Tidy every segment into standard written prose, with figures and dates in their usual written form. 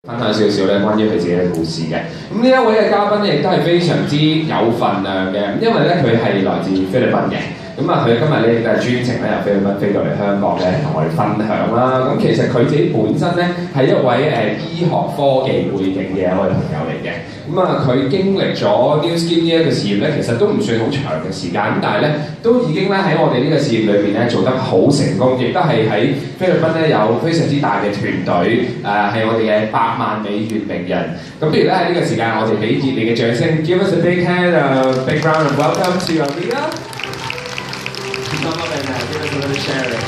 分享少少咧關於佢自己嘅故事嘅。咁呢一位嘅嘉賓咧，亦都係非常之有份量嘅，因為咧佢係來自菲律賓嘅。咁啊，佢今日咧亦都係專程咧由菲律賓飛到嚟香港咧，同我哋分享啦。咁其實佢自己本身咧係一位醫學科技背景嘅一位朋友嚟嘅。咁啊，佢經歷咗 New Skin 呢一個事業咧，其實都唔算好長嘅時間，咁但係咧都已經咧喺我哋呢個事業裏邊咧做得好成功，亦都係喺菲律賓咧有非常之大嘅團隊，係我哋嘅100萬美元名人。咁不如咧喺呢個時間，我哋俾熱烈嘅掌聲 ，Give us a big hand, big round of welcome to Rhea。咁我哋give us a little sharing。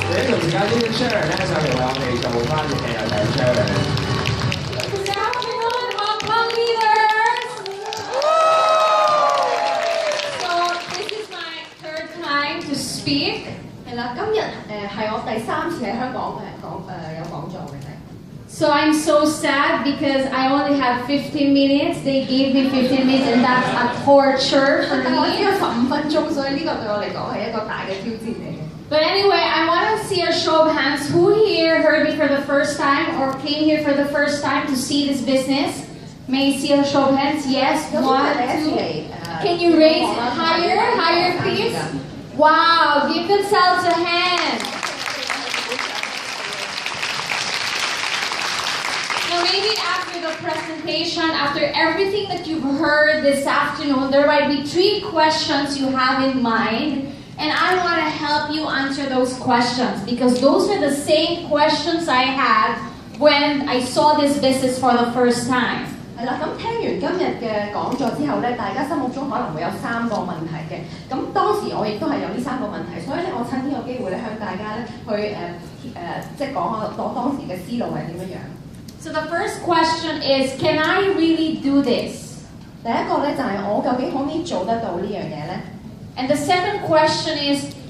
你同時間呢啲 sharing 咧上嚟為我哋做翻熱氣又請 sharing。Speak 係啦，今日係我第3次喺香港有講座嘅。So I'm so sad because I only have 15 minutes. They gave me 15 minutes, and that's a torture for me. 我只有15分鐘，所以呢個對我嚟講係一個大嘅挑戰嚟嘅。But anyway, I want to see a show of hands. Who here heard me for the first time or came here for the first time to see this business? May I see a show of hands? Yes. 1, 2. Can you raise it higher, please? Wow, give themselves a hand. Now maybe after the presentation, after everything that you've heard this afternoon, there might be 3 questions you have in mind, and I want to help you answer those questions because those are the same questions I had when I saw this business for the first time. 係啦，咁聽完今日嘅講座之後咧，大家心目中可能會有3個問題嘅。咁當時我亦都係有呢3個問題，所以咧我趁呢個機會咧向大家咧去即係講下我當時嘅思路係點樣樣。So the first question is, can I really do this? 第一個咧就係我究竟可唔可以做得到呢樣嘢咧 ？And the second question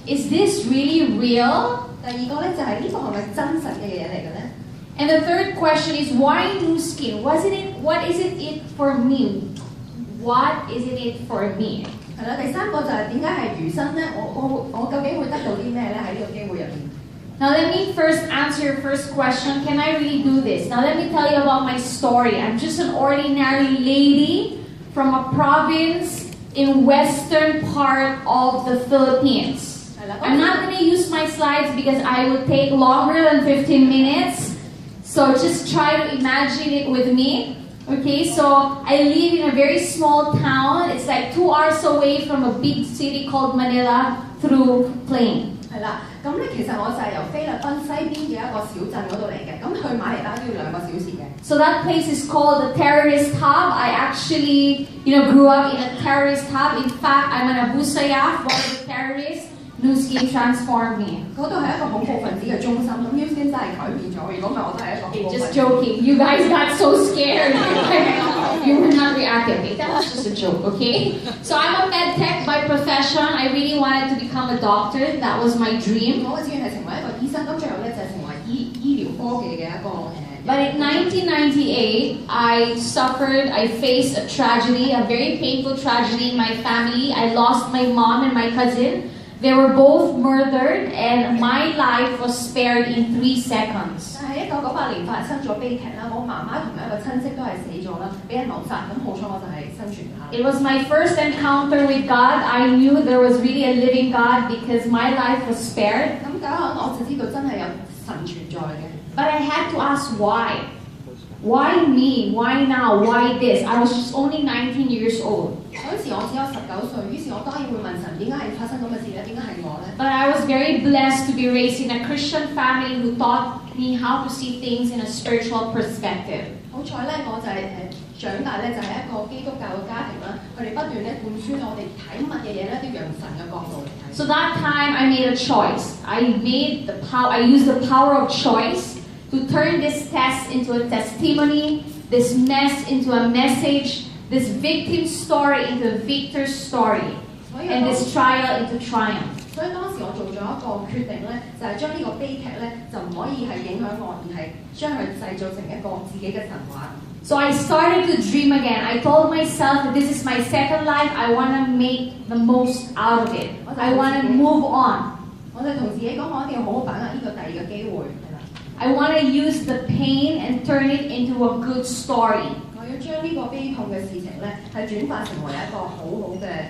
is this really real? 第二個咧就係呢個係咪真實嘅嘢嚟嘅咧？ And the third question is, why new skin? What is it for me? What is it for me? 係啦，第3個就係點解係魚身咧？我究竟會得到啲咩咧？喺呢個機會入面。Now let me first answer your first question. Can I really do this? Now let me tell you about my story. I'm just an ordinary lady from a province in western part of the Philippines. I'm not going to use my slides because I will take longer than 15 minutes. So just try to imagine it with me. Okay, so I live in a very small town. It's like 2 hours away from a big city called Manila through plane. 係啦，咁咧其實我就係由菲律賓西邊嘅一個小鎮嗰度嚟嘅，咁去馬尼拉都要2個小時嘅。So that place is called the terrorist hub. I actually, grew up in a terrorist hub. In fact, I'm an Abu Sayyaf, one of the terrorists. New Skin transformed me. 嗰度係一個恐怖分子嘅中心，咁 New Skin 真係改變咗。如果唔係，我都係一個恐怖分子。Just joking. You guys got so scared. You were not reacting. Okay, that was just a joke, okay? So I'm a med tech by profession. I really wanted to become a doctor. That was my dream. 我嘅志願係成為一個醫生，咁最後咧就係成為醫療科技嘅一個But in 1998, I faced a tragedy, a very painful tragedy in my family. I lost my mom and my cousin. They were both murdered, and my life was spared in 3 seconds. 喺1998年發生咗悲劇啦，我媽媽同埋一個親戚都係死咗啦，俾人謀殺，咁好彩我就係生存下。It was my first encounter with God. I knew there was really a living God because my life was spared. 咁嗰刻我就知道真係有神存在嘅。But I had to ask why. Why me? Why now? Why this? I was just only 19 years old. 嗰時我只有19歲，於是我當然會問神點解係發生咁嘅事咧？點解係我咧 ？But I was very blessed to be raised in a Christian family who taught me how to see things in a spiritual perspective. 好彩咧，我就係長大咧就係一個基督教嘅家庭啦，佢哋不斷咧灌輸我哋睇乜嘢嘢咧都要用神嘅角度嚟睇。So that time I made a choice. I used the power of choice to turn this test into a testimony, this mess into a message, this victim story into a victor's story, and this trial into triumph. 所以當時我做咗一個決定咧，就係將呢個悲劇咧就唔可以係影響我，而係將佢製造成一個自己嘅神話。So I started to dream again. I told myself that this is my second life. I want to make the most out of it. I want to move on. 我就同自己講，我一定要好好把握呢個第二個機會。I want to use the pain and turn it into a good story. 我要將呢個悲痛嘅事情咧，係轉化成為一個好好嘅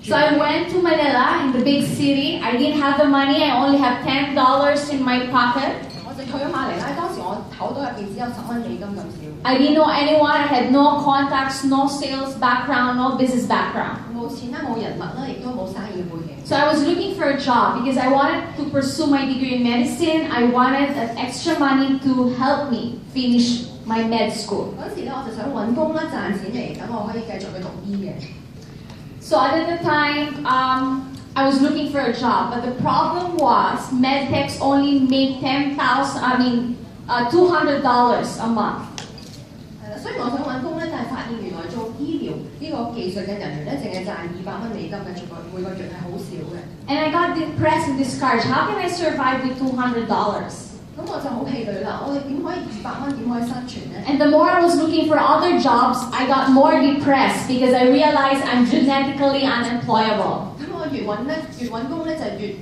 So I went to Manila, in the big city. I didn't have the money. I only have $10 in my pocket. 我就去咗馬尼拉，當時我口袋入邊只有$10咁少。I didn't know anyone. I had no contacts, no sales background, no business background. 冇錢啦，冇人脈啦，亦都冇生意嘅背景。So I was looking for a job because I wanted to pursue my degree in medicine. I wanted that extra money to help me finish my med school. 嗰時咧，我就想揾工啦，賺錢嚟，等我可以繼續去讀醫嘅。So at the time, I was looking for a job, but the problem was medtechs only make $200 a month. 雖然我想揾工咧，但係發現原來做醫療呢個技術嘅人員咧，淨係賺$200嘅，每個月係好少嘅。And I got depressed and discouraged. How can I survive with $200? 咁我就好氣餒啦！我哋點可以200點可以生存咧 And the more I was looking for other jobs, I got more depressed because I realized I'm genetically unemployable. 咁我越揾工咧就越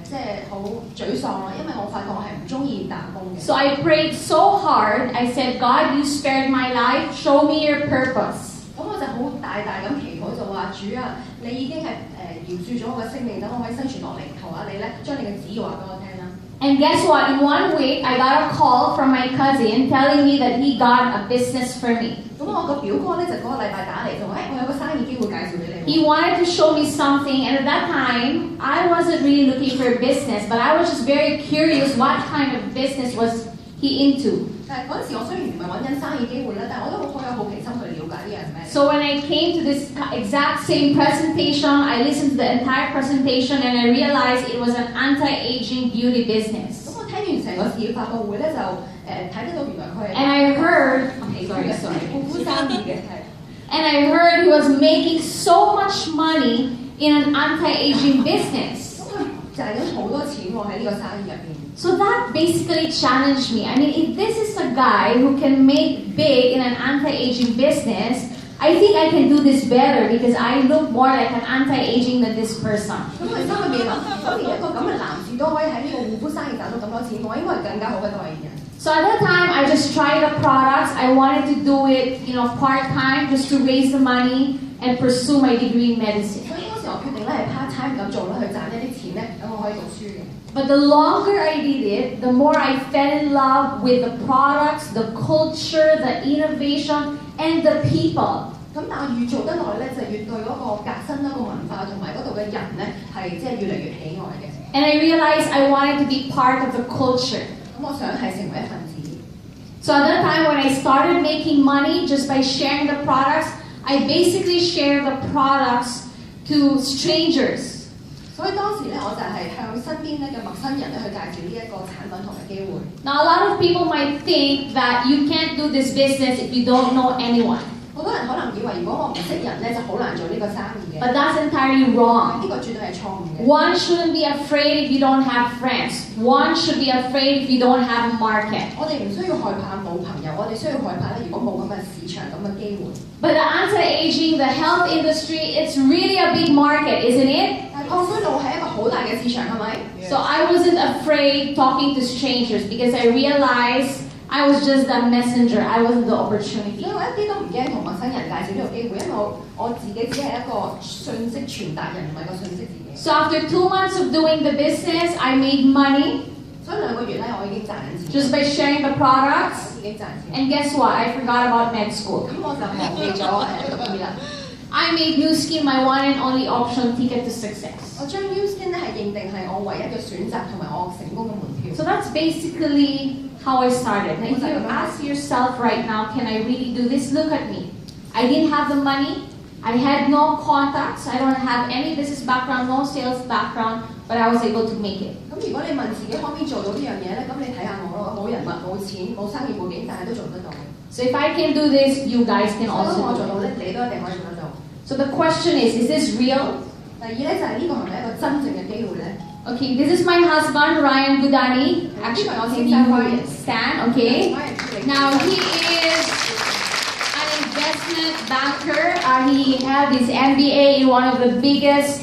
即係好沮喪啦，因為我發覺我係唔中意打工嘅。So I prayed so hard. I said, God, you spared my life. Show me your purpose. 咁我就好大咁祈禱，就話主啊，你已經係饒恕咗我嘅生命，等我可以生存落嚟，求下你咧，將你嘅旨意話俾我聽啦。And guess what? In 1 week, I got a call from my cousin telling me that he got a business for me. 咁我個表哥咧就嗰個禮拜打嚟，就話我有個生意機會介紹俾你。He wanted to show me something, and at that time, I wasn't really looking for a business, but I was just very curious what kind of business was he into. 但係嗰陣時，我雖然唔係揾緊生意機會啦，但係我都好有好奇心去了解呢樣係咩。So when I came to this exact same presentation, I listened to the entire presentation, and I realized it was an anti-aging beauty business. 咁我聽完成個事業發佈會咧，就睇得到原來佢係 And I heard, and I heard he was making so much money in an anti-aging business. 咁佢賺緊好多錢喎喺呢個生意入邊。So that basically challenged me. I mean, if this is a guy who can make big in an anti-aging business, I think I can do this better because I look more like an anti-aging than this person. 咁佢心裏面諗，咁連一個咁嘅男士都可以喺呢個護膚生意賺到咁多錢，我應該係更加好嘅代言人。So at that time, I just tried the products. I wanted to do it, part-time just to raise the money and pursue my degree in medicine. 所以嗰時我決定咧係 part time 咁做啦，去賺一啲錢咧，等我可以讀書嘅。But the longer I did it, the more I fell in love with the products, the culture, the innovation, and the people. 咁但係越做得耐咧，就越對嗰個革新啦、個文化同埋嗰度嘅人咧，係即係越嚟越喜愛嘅。And I realized I wanted to be part of the culture. 咁我想係成為一份子。So at that time when I started making money just by sharing the products, I basically shared the products to strangers. 所以當時咧，我就係向身邊咧嘅陌生人咧去介紹呢一個產品同埋機會。Now a lot of people might think that you can't do this business if you don't know anyone. 好多人可能以為如果我唔識人咧，就好難做呢個生意嘅。But that's entirely wrong. 呢個絕對係錯誤嘅。One shouldn't be afraid if you don't have friends. One should be afraid if you don't have a market. 我哋唔需要害怕冇朋友，我哋需要害怕咧，如果冇咁嘅市場咁嘅機會。But the anti-aging, the health industry, it's really a big market, isn't it? 但係抗衰老係一個好大嘅市場，係咪？ So I wasn't afraid talking to strangers because I realized I was just the messenger. I wasn't the opportunity. 所以我一啲都唔驚同陌生人介紹呢個機會，因為我自己只係一個信息傳達人，唔係個信息自己。So after 2 months of doing the business, I made money. 所以2個月咧，我已經賺緊錢。 Just by sharing the products. 已經賺錢。 And guess what? I forgot about med school. 咁我就忘記咗讀醫啦。I made New Skin my one and only option ticket to success. 我將 New Skin 咧係認定係我唯一嘅選擇同埋我成功嘅門票。 So that's basically how I started. Now, if you ask yourself right now, can I really do this? Look at me. I didn't have the money. I had no contacts. I don't have any business background, no sales background, but I was able to make it. 咁如果你問自己可唔可以做到呢樣嘢咧，咁你睇下我咯，冇人脈、冇錢、冇生意背景，但係都做得到。So if I can do this, you guys can 我 also 做 do 到 it. 咧，你都一定可以做得到。 So the question is this real? 第二咧就係呢個係咪一個真正嘅機會咧？ Okay, this is my husband, Ryan Gudani. Actually, can you stand? Okay. Now, he is an investment banker. He had his MBA in one of the biggest,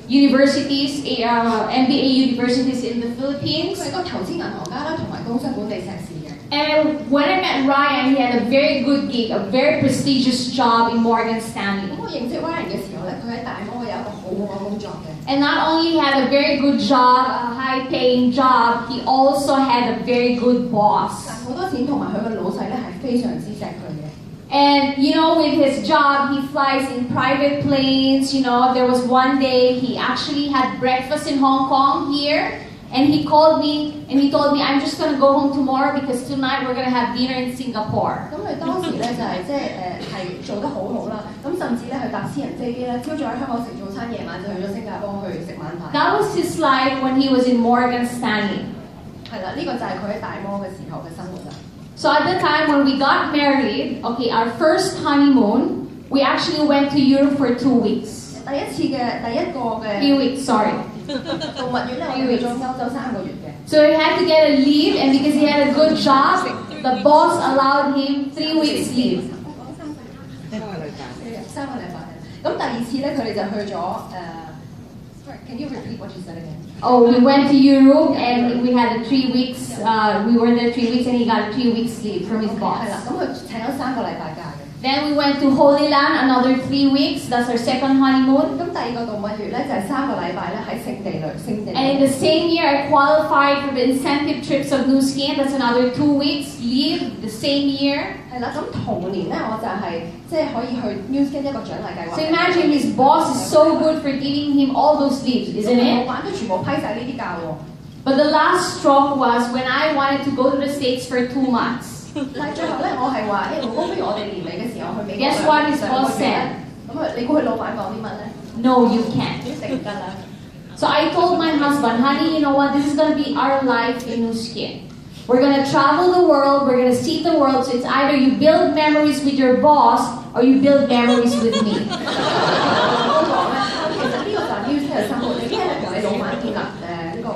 universities, MBA universities in the Philippines. 佢係個投資銀行家啦，同埋工商管理碩士嘅。And when I met Ryan, he had a very good gig, a very prestigious job in Morgan Stanley. 咁我認識 Ryan 嘅時候咧，佢喺大摩有一個好好嘅工作嘅。And not only had a very good job, a high-paying job, he also had a very good boss. 賺好多錢，同埋佢嘅老細咧係非常之錫佢嘅。And you know, with his job, he flies in private planes. You know, there was one day he actually had breakfast in Hong Kong here, and he called me and he told me, "I'm just gonna go home tomorrow because tonight we're gonna have dinner in Singapore." 咁佢當時咧就係係做得好好啦。咁甚至咧佢搭私人飛機咧，朝早喺香港食早餐，夜晚就去咗新加坡去食晚飯。That was his life when he was in Morgan Stanley. 係啦，呢個就係佢喺大摩嘅時候嘅生活啦。So at the time when we got married, okay, our first honeymoon, we actually went to Europe for 2 weeks. 第一個嘅 3 weeks, sorry. 度蜜月咧，我哋去咗歐洲3個月嘅。So he had to get a leave, and because he had a good job, the boss allowed him 3 weeks leave. 3個禮拜。咁第二次咧，佢哋就去咗Sorry, can you repeat what you said again? Oh, we went to Europe and we had 3 weeks. We were there 3 weeks, and he got 3 weeks leave from his boss. 係啦，咁佢請咗3個禮拜假嘅。Then we went to Holy Land another 3 weeks. That's our second honeymoon. 咁第二個度蜜月咧就係3個禮拜咧喺聖地。And in the same year, I qualified for the incentive trips of New Skin. That's another 2 weeks leave the same year. 係啦，咁同年咧我就係即係可以去 New Skin 一個獎勵計劃。So imagine his boss is so good for giving him all those leaves, isn't it? 老闆都全部批晒呢啲假喎。But the last straw was when I wanted to go to the States for 2 months. 但係最後咧，我係話老公，不如我哋年尾嘅時候去美國。Guess what his boss said? 咁你估佢老闆講啲乜咧？ No, you can't. 一定唔得啦。So I told my husband, honey, you know what? This is going to be our life in New Skin. We're going to travel the world. We're going to see the world. So it's either you build memories with your boss or you build memories with me. 我講咧，其實呢個就係 New Skin 嘅生活。你一係同你老闆建立呢個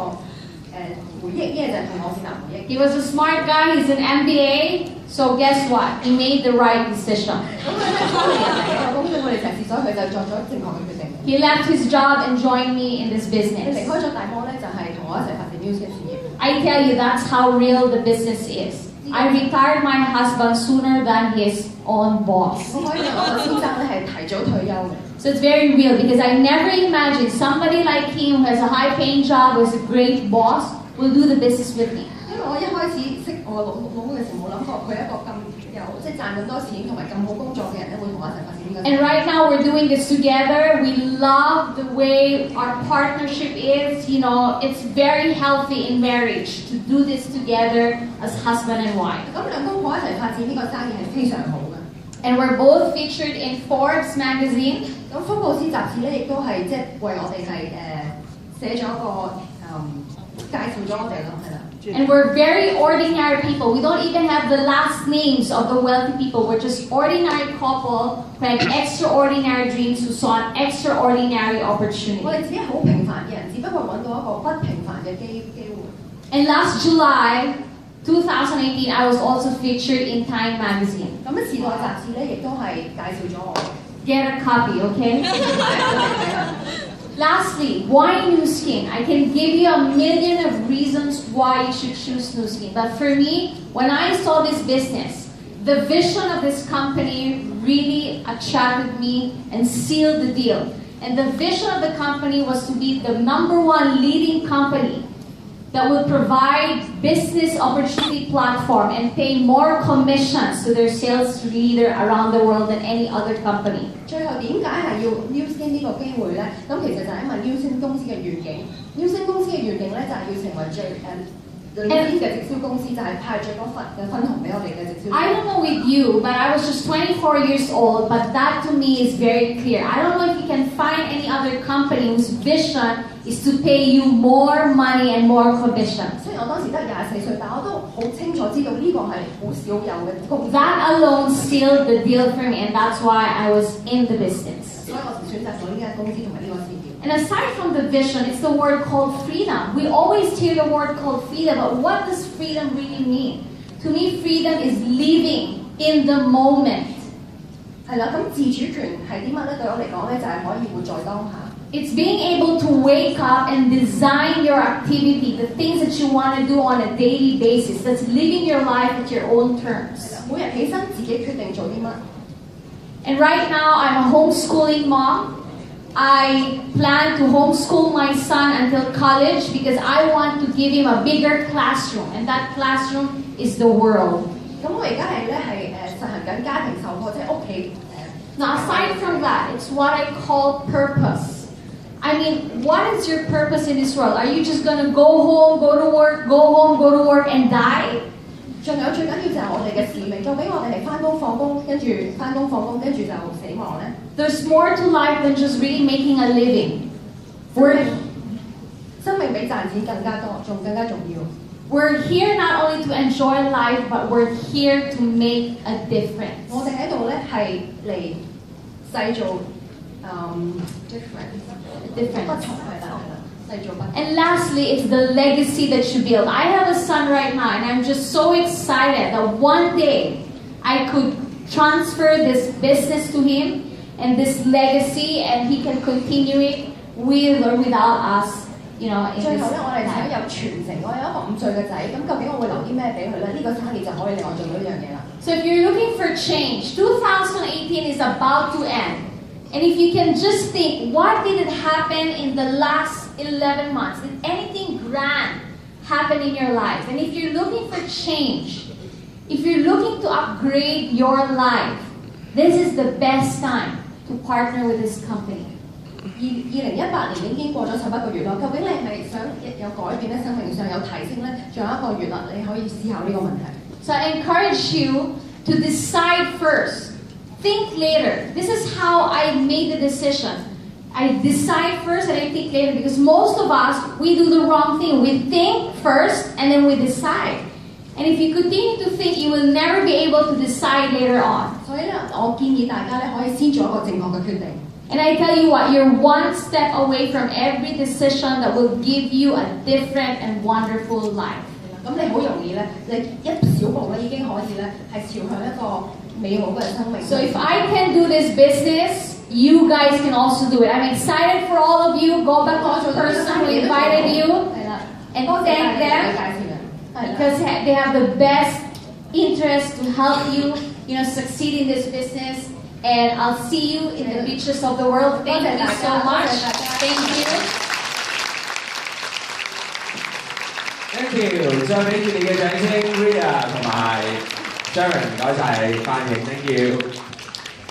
回憶，一係就係同我建立回憶。He was a smart guy. He's an MBA. So guess what? He made the right decision. 咁佢咧初年嚟嘅公司，我哋成事，所以佢就作咗正確嘅決定。He left his job and joined me in this 佢離 business. 開咗大摩咧，就係同我一齊發展 New Skin 事業。I tell you, that's how real the business is. I retired my husband sooner than his own boss. 我可以話我先生咧係提早退休嘅。So it's very real because I never imagined somebody like him who has a high-paying job, who has a great boss, will do the business with me. 因為我一開始識我老公嘅時候，冇諗過佢係一個咁有即係賺咁多錢同埋咁好工作嘅人咧，會同我一齊發展呢個。And right now we're doing this together. We love the way our partnership is. You know, it's very healthy in marriage to do this together as husband and wife. 咁兩公婆一齊發展呢個生意係非常好嘅。And we're both featured in Forbes magazine. 咁福布斯雜誌咧，亦都係即係為我哋係寫咗一個介紹咗我哋咯，係啦。And we're very ordinary people. We don't even have the last names of the wealthy people. We're just ordinary couple who had extraordinary dreams, who saw an extraordinary 我 opportunity. 哋自己好平凡嘅人，只不過揾到一個不平凡嘅機會。And last July 2018, I was also featured in Time magazine. 咁《時代》雜誌咧，亦都係介紹咗我。Get a copy, okay? Lastly, why New Skin? I can give you a million of reasons why you should choose New Skin. But for me, when I saw this business, the vision of this company really attracted me and sealed the deal. And the vision of the company was to be the #1 leading company that would provide business opportunity platform and pay more commissions to their sales leader around the world than any other company. 最後點解係要 New Skin 呢個機會咧？咁其實就係因為 New Skin 公司嘅願景。New Skin 公司嘅願景咧就係要成為最領先嘅直銷公司，就係派最多分紅俾我哋嘅直銷。I don't know with you, but I was just 24 years old, but that to me is very clear. I don't know if you can find any other company whose vision is to pay you more money and more commission. 雖然我當時得24歲，但我都好清楚知道呢個係好少有嘅公司。 That alone sealed the deal for me, and that's why I was in the business. 所以我就選擇咗呢間公司同埋呢個事業。 And aside from the vision, it's the word called freedom. We always hear the word called freedom, but what does freedom really mean? To me, freedom is living in the moment. 係啦，咁自主權係啲乜咧？對我嚟講咧，就係可以活在當下。It's being able to wake up and design your activity, the things that you want to do on a daily basis. That's living your life at your own terms. 每日起身自己決定做啲乜。 And right now, I'm a homeschooling mom. I plan to homeschool my son until college because I want to give him a bigger classroom, and that classroom is the world. 咁我而家係實行緊家庭授課，即係屋企。Now, aside from that, it's what I call purpose. I mean, what is your purpose in this world? Are you just going to go home, go to work, go home, go to work, and die? 仲有最緊要就係我哋嘅使命，究竟我哋係返工放工，跟住返工放工，跟住就死亡咧？ There's more to life than just really making a living. 生命比賺錢更加多，仲更加重要。 We're here not only to enjoy life, but we're here to make a difference. 我哋喺度咧係嚟製造different 不同係啦，製造不同。 And lastly, it's the legacy that you build. I have a son right now, and I'm just so excited that one day I could transfer this business to him and this legacy, and he can continue it with or without us, you know. 最後咧，我哋想有傳承。我有一個5歲嘅仔，咁究竟我會留啲咩俾佢咧？呢個生意就可以令我做到呢樣嘢啦。So if you're looking for change, 2018 is about to end. And if you can just think, what did it happen in the last 11 months? Did anything grand happen in your life? And if you're looking for change, if you're looking to upgrade your life, this is the best time to partner with this company. 2018年已經過咗11個月啦，究竟你係咪想有改變咧？生命上有提升咧？仲有1個月啦，你可以思考呢個問題。So I encourage you to decide first. Think later. This is how I made the decision. I decide first and I think later because most of us, we do the wrong thing. We think first and then we decide. And if you continue to think, you will never be able to decide later on. 所以咧，我建議大家咧可以先做一個正確嘅決定。And I tell you what, you're one step away from every decision that will give you a different and wonderful life. 咁你好容易咧，你一小步咧已經可以咧係朝向一個美好嘅生命。So if I can do this business, you guys can also do it. I'm excited for all of you. Go back to the person who invited you and thank them because they have the best interest to help you, you know, succeed in this business. And I'll see you in the beaches of the world. Thank you so much. Thank you. Thank you，再俾熱烈嘅掌聲 ，Rhea 同埋 Sharon，唔該晒翻譯 ，Thank you。